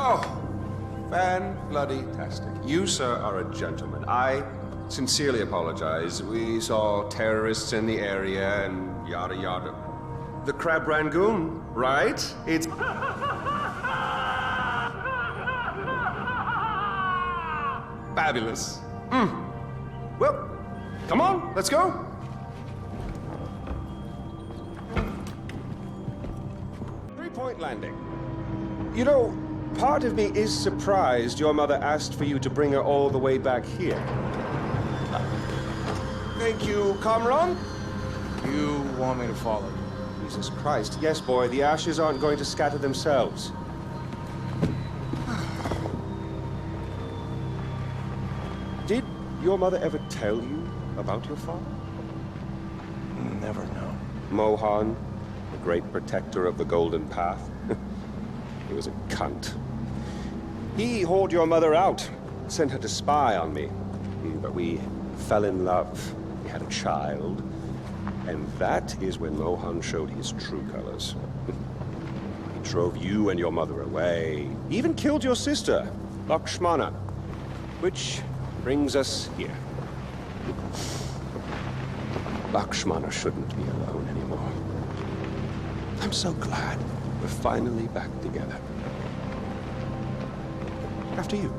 Oh, fan-bloody-tastic. You, sir, are a gentleman. I sincerely apologize. We saw terrorists in the area and yada yada. The Crab Rangoon, right? It's... fabulous. Well, come on, let's go. Three-point landing. You know, part of me is surprised your mother asked for you to bring her all the way back here. Thank you, Comron. You want me to follow you? Jesus Christ. Yes, boy, the ashes aren't going to scatter themselves. Did your mother ever tell you about your father? Never know. Mohan, the great protector of the Golden Path. He was a cunt. He hauled your mother out, sent her to spy on me. But we fell in love. We had a child. And that is when Mohan showed his true colors. He drove you and your mother away. He even killed your sister, Lakshmana. Which brings us here. Lakshmana shouldn't be alone anymore. I'm so glad we're finally back together. After you.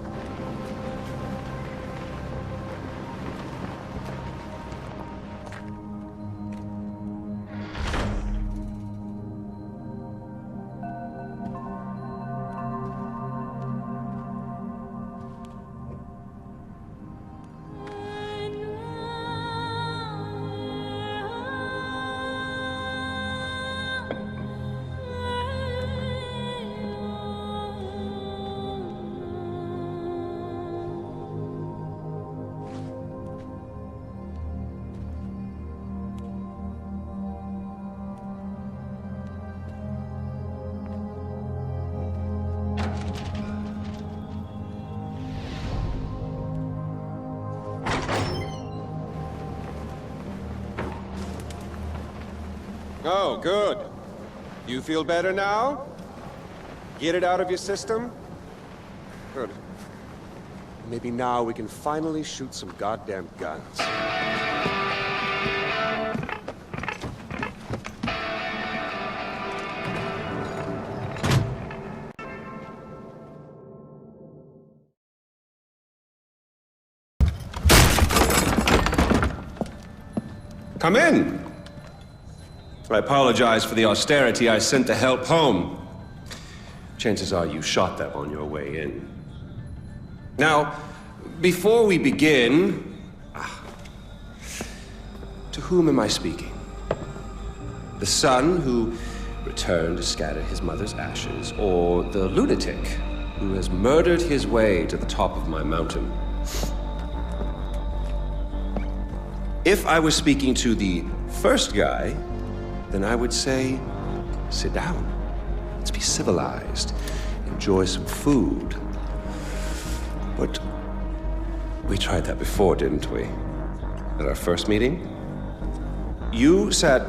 Oh, good. You feel better now? Get it out of your system? Good. Maybe now we can finally shoot some goddamn guns. Come in! I apologize for the austerity I sent to help home. Chances are you shot them on your way in. Now, before we begin... to whom am I speaking? The son who returned to scatter his mother's ashes, or the lunatic who has murdered his way to the top of my mountain? If I was speaking to the first guy, then I would say, sit down. Let's be civilized. Enjoy some food. But we tried that before, didn't we? At our first meeting? You sat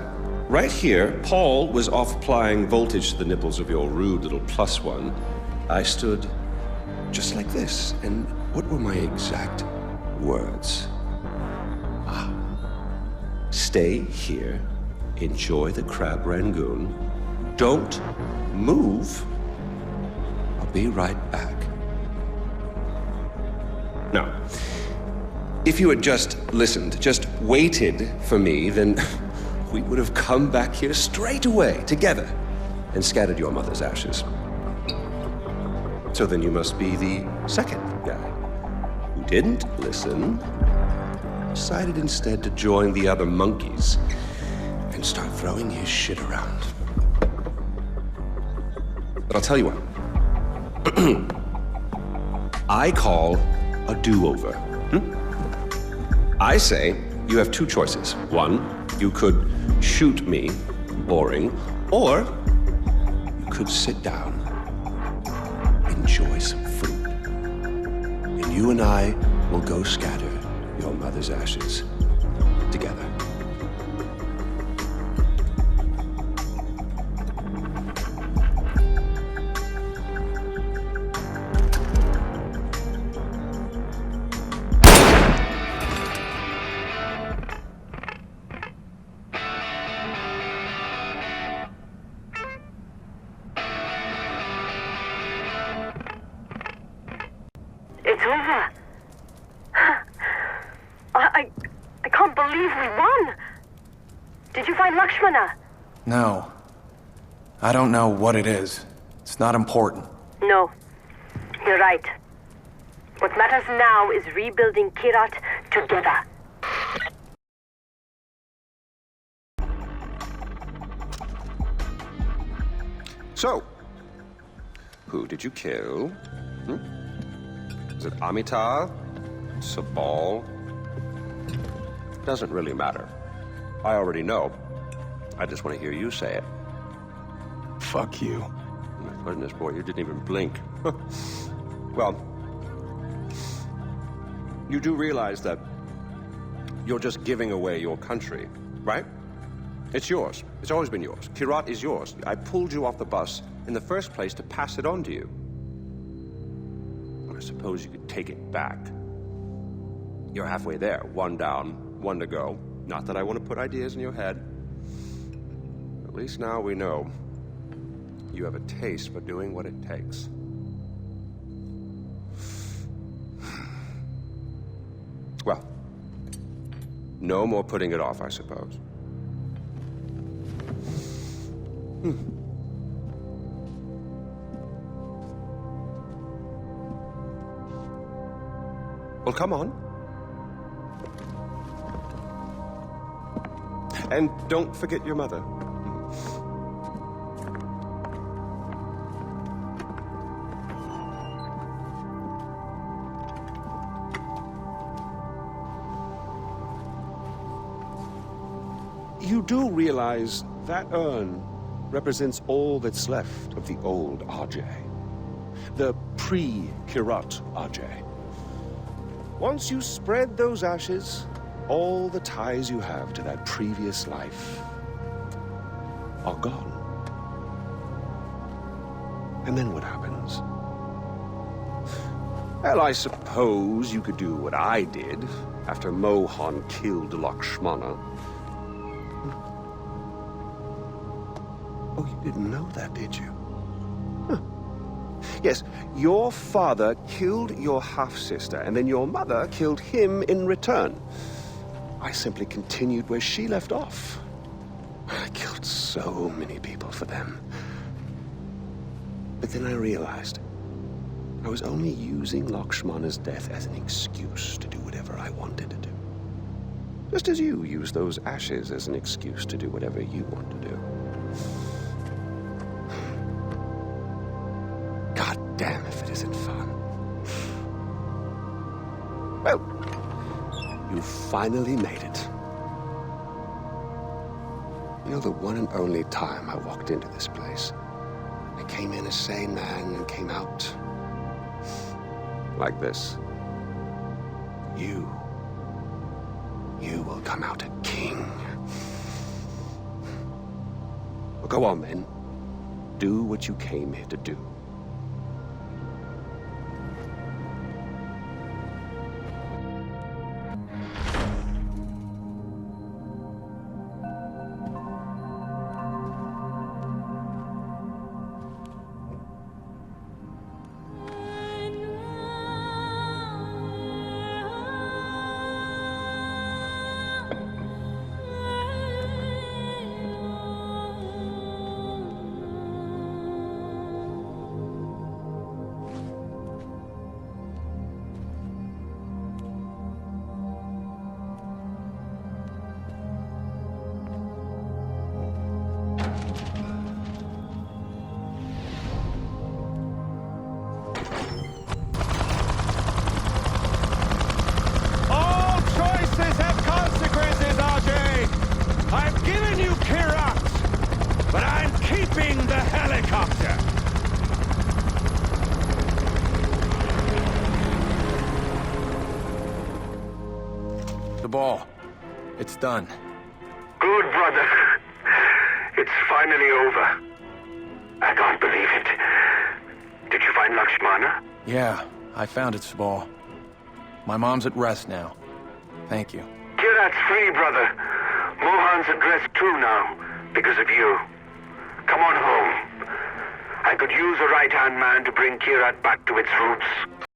right here. Paul was off applying voltage to the nipples of your rude little +1. I stood just like this. And what were my exact words? Stay here. Enjoy the Crab Rangoon. Don't move. I'll be right back. Now, if you had just listened, just waited for me, then we would have come back here straight away, together, and scattered your mother's ashes. So then you must be the second guy who didn't listen, decided instead to join the other monkeys and start throwing his shit around. But I'll tell you what. I call a do-over. I say you have two choices. One, you could shoot me, boring, or you could sit down, enjoy some food, and you and I will go scatter your mother's ashes together. can't believe we won! Did you find Lakshmana? No. I don't know what it is. It's not important. No. You're right. What matters now is rebuilding Kyrat together. So, who did you kill? Is it Amitar? Sabal? Doesn't really matter. I already know. I just want to hear you say it. Fuck you. My goodness, boy, you didn't even blink. Well, you do realize that you're just giving away your country, right? It's yours. It's always been yours. Kyrat is yours. I pulled you off the bus in the first place to pass it on to you. I suppose you could take it back. You're halfway there. One down, one to go. Not that I want to put ideas in your head. At least now we know you have a taste for doing what it takes. Well, no more putting it off, I suppose. Well, come on. And don't forget your mother. You do realize that urn represents all that's left of the old RJ. The pre-Kyrat RJ. Once you spread those ashes, all the ties you have to that previous life are gone. And then what happens? Well, I suppose you could do what I did after Mohan killed Lakshmana. Oh, you didn't know that, did you? Huh. Yes, your father killed your half-sister, and then your mother killed him in return. I simply continued where she left off. I killed so many people for them. But then I realized I was only using Lakshmana's death as an excuse to do whatever I wanted to do. Just as you use those ashes as an excuse to do whatever you want to do. God damn if it isn't fun. Well, you finally made it. You know, the one and only time I walked into this place, I came in a sane man and came out like this. You will come out a king. Well, go on then. Do what you came here to do. The ball. It's done. Good, brother. It's finally over. I can't believe it. Did you find Lakshmana? Yeah, I found it, Sabal. My mom's at rest now. Thank you. Kyrat's free, brother. Mohan's at rest too now, because of you. Come on home. I could use a right-hand man to bring Kyrat back to its roots.